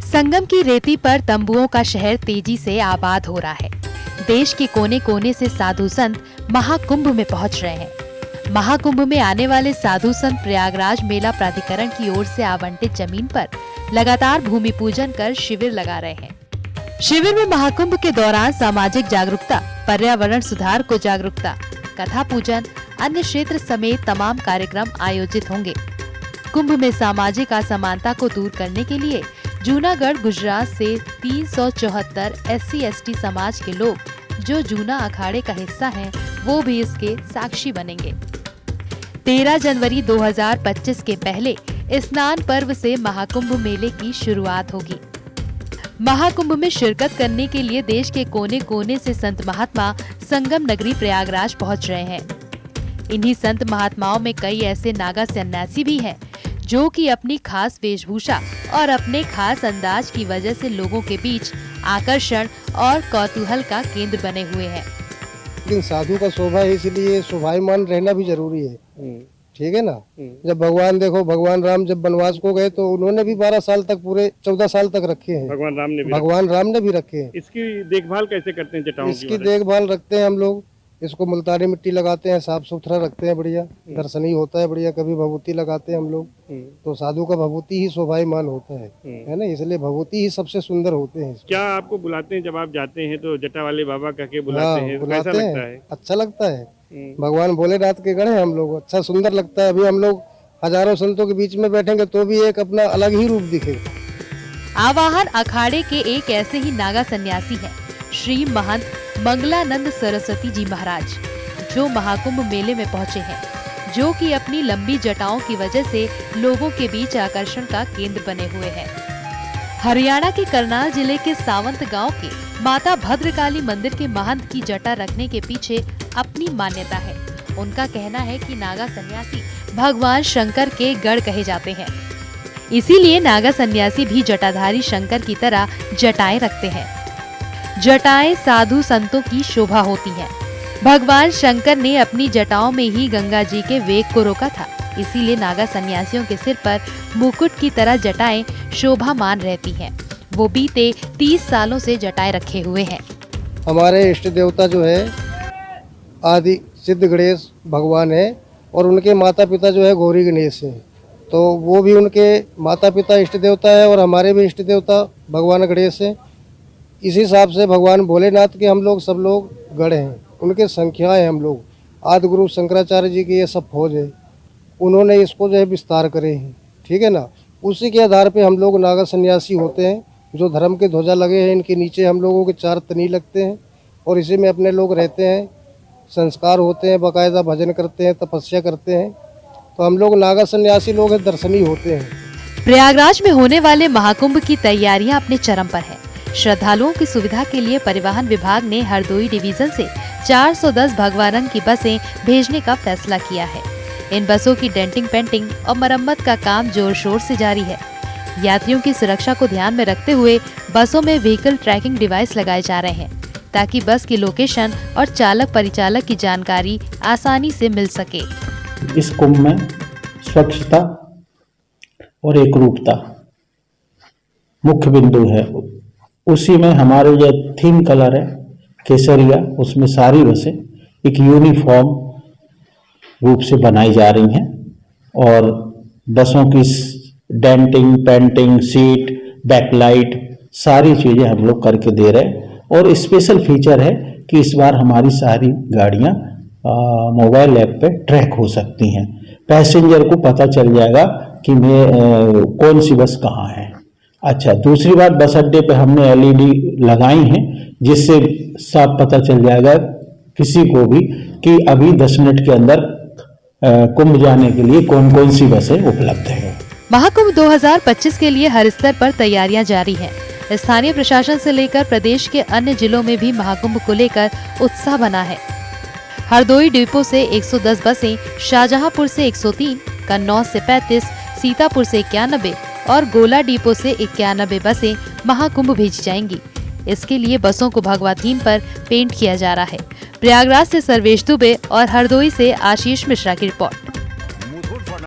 संगम की रेती पर तंबुओं का शहर तेजी से आबाद हो रहा है। देश के कोने कोने से साधु संत महाकुंभ में पहुंच रहे हैं। महाकुंभ में आने वाले साधु संत प्रयागराज मेला प्राधिकरण की ओर से आवंटित जमीन पर लगातार भूमि पूजन कर शिविर लगा रहे हैं। शिविर में महाकुंभ के दौरान सामाजिक जागरूकता, पर्यावरण सुधार को जागरूकता, कथा पूजन, अन्य क्षेत्र समेत तमाम कार्यक्रम आयोजित होंगे। कुंभ में सामाजिक असमानता को दूर करने के लिए जूनागढ़ गुजरात से 374 SC/ST समाज के लोग जो जूना अखाड़े का हिस्सा हैं, वो भी इसके साक्षी बनेंगे। 13 जनवरी 2025 के पहले स्नान पर्व से महाकुंभ मेले की शुरुआत होगी। महाकुंभ में शिरकत करने के लिए देश के कोने कोने से संत महात्मा संगम नगरी प्रयागराज पहुंच रहे हैं। इन्हीं संत महात्माओं में कई ऐसे नागा सन्यासी भी हैं जो कि अपनी खास वेशभूषा और अपने खास अंदाज की वजह से लोगों के बीच आकर्षण और कौतूहल का केंद्र बने हुए हैं। लेकिन साधु का शोभा है, इसलिए शोभायमान रहना भी जरूरी है। ठीक है ना। जब भगवान देखो, भगवान राम जब वनवास को गए तो उन्होंने भी 12 साल तक, पूरे 14 साल तक रखे हैं। भगवान राम ने भी रखे हैं। इसकी देखभाल कैसे करते हैं जटाओं की? इसकी देखभाल रखते हैं हम लोग। इसको मुल्तानी मिट्टी लगाते हैं, साफ सुथरा रखते हैं, बढ़िया दर्शनीय होता है, बढ़िया। कभी भभूति लगाते हैं हम लोग, तो साधु का भभूति ही शोभायमान होता है ना। इसलिए भभूति ही सबसे सुंदर होते हैं। क्या आपको बुलाते हैं जब आप जाते हैं तो जटा वाले बाबा कह के बुलाते हैं? बुलाते कैसा हैं, लगता है? अच्छा लगता है। भगवान भोलेनाथ के गण हैं हम लोग, अच्छा सुंदर लगता है। अभी हम लोग हजारों संतों के बीच में बैठेंगे तो भी एक अपना अलग ही रूप दिखेगा। आवाहन अखाड़े के एक ऐसे ही नागा सन्यासी हैं, श्री महंत मंगलानंद सरस्वती जी महाराज, जो महाकुंभ मेले में पहुंचे हैं, जो कि अपनी लंबी जटाओं की वजह से लोगों के बीच आकर्षण का केंद्र बने हुए हैं। हरियाणा के करनाल जिले के सावंत गांव के माता भद्रकाली मंदिर के महंत की जटा रखने के पीछे अपनी मान्यता है। उनका कहना है कि नागा सन्यासी भगवान शंकर के गढ़ कहे जाते हैं, इसीलिए नागा सन्यासी भी जटाधारी शंकर की तरह जटाएं रखते हैं। जटाएं साधु संतों की शोभा होती हैं। भगवान शंकर ने अपनी जटाओं में ही गंगा जी के वेग को रोका था, इसीलिए नागा सन्यासियों के सिर पर मुकुट की तरह जटाएं शोभामान रहती हैं। वो बीते 30 सालों से जटाएं रखे हुए हैं। हमारे इष्ट देवता जो है आदि सिद्ध गणेश भगवान है, और उनके माता पिता जो है गौरी गणेश है। तो वो भी उनके माता पिता इष्ट देवता है और हमारे भी इष्ट देवता भगवान गणेश है। इसी हिसाब से भगवान भोलेनाथ के हम लोग सब लोग गढ़ हैं, उनके संख्याएं हम लोग। आदि गुरु शंकराचार्य जी की ये सब फौज है, उन्होंने इसको जो है विस्तार करे हैं। ठीक है ना। उसी के आधार पे हम लोग नागा सन्यासी होते हैं। जो धर्म के ध्वजा लगे हैं, इनके नीचे हम लोगों के 4 तनी लगते हैं और इसी में अपने लोग रहते हैं, संस्कार होते हैं, बाकायदा भजन करते हैं, तपस्या करते हैं। तो हम लोग नागा सन्यासी लोग हैं, दर्शनीय होते हैं। प्रयागराज में होने वाले महाकुंभ की तैयारियां अपने चरम पर है। श्रद्धालुओं की सुविधा के लिए परिवहन विभाग ने हरदोई डिवीजन से 410 भगवा रंग की बसें भेजने का फैसला किया है। इन बसों की डेंटिंग, पेंटिंग और मरम्मत का काम जोर शोर से जारी है। यात्रियों की सुरक्षा को ध्यान में रखते हुए बसों में व्हीकल ट्रैकिंग डिवाइस लगाए जा रहे हैं, ताकि बस की लोकेशन और चालक परिचालक की जानकारी आसानी से मिल सके। इस कुंभ में स्वच्छता और एकरूपता मुख्य बिंदु है। उसी में हमारे जो थीम कलर है केसरिया, उसमें सारी बसें एक यूनिफॉर्म रूप से बनाई जा रही हैं और बसों की डेंटिंग, पेंटिंग, सीट, बैकलाइट सारी चीज़ें हम लोग करके दे रहे हैं। और स्पेशल फीचर है कि इस बार हमारी सारी गाड़ियां मोबाइल ऐप पे ट्रैक हो सकती हैं। पैसेंजर को पता चल जाएगा कि कौन सी बस कहाँ है। अच्छा, दूसरी बात, बस अड्डे पे हमने LED लगाई हैं, जिससे साफ पता चल जाएगा किसी को भी कि अभी 10 मिनट के अंदर कुंभ जाने के लिए कौन कौन सी बसें उपलब्ध है। महाकुंभ 2025 के लिए हर स्तर पर तैयारियां जारी हैं। स्थानीय प्रशासन से लेकर प्रदेश के अन्य जिलों में भी महाकुंभ को लेकर उत्साह बना है। हरदोई डिपो से 110 बसें, शाहजहांपुर से 103, कन्नौज से 35, सीतापुर से 91 और गोला डिपो से 91 बसें महाकुंभ भेजी जाएंगी। इसके लिए बसों को भगवा थीम पर पेंट किया जा रहा है। प्रयागराज से सर्वेश दुबे और हरदोई से आशीष मिश्रा की रिपोर्ट।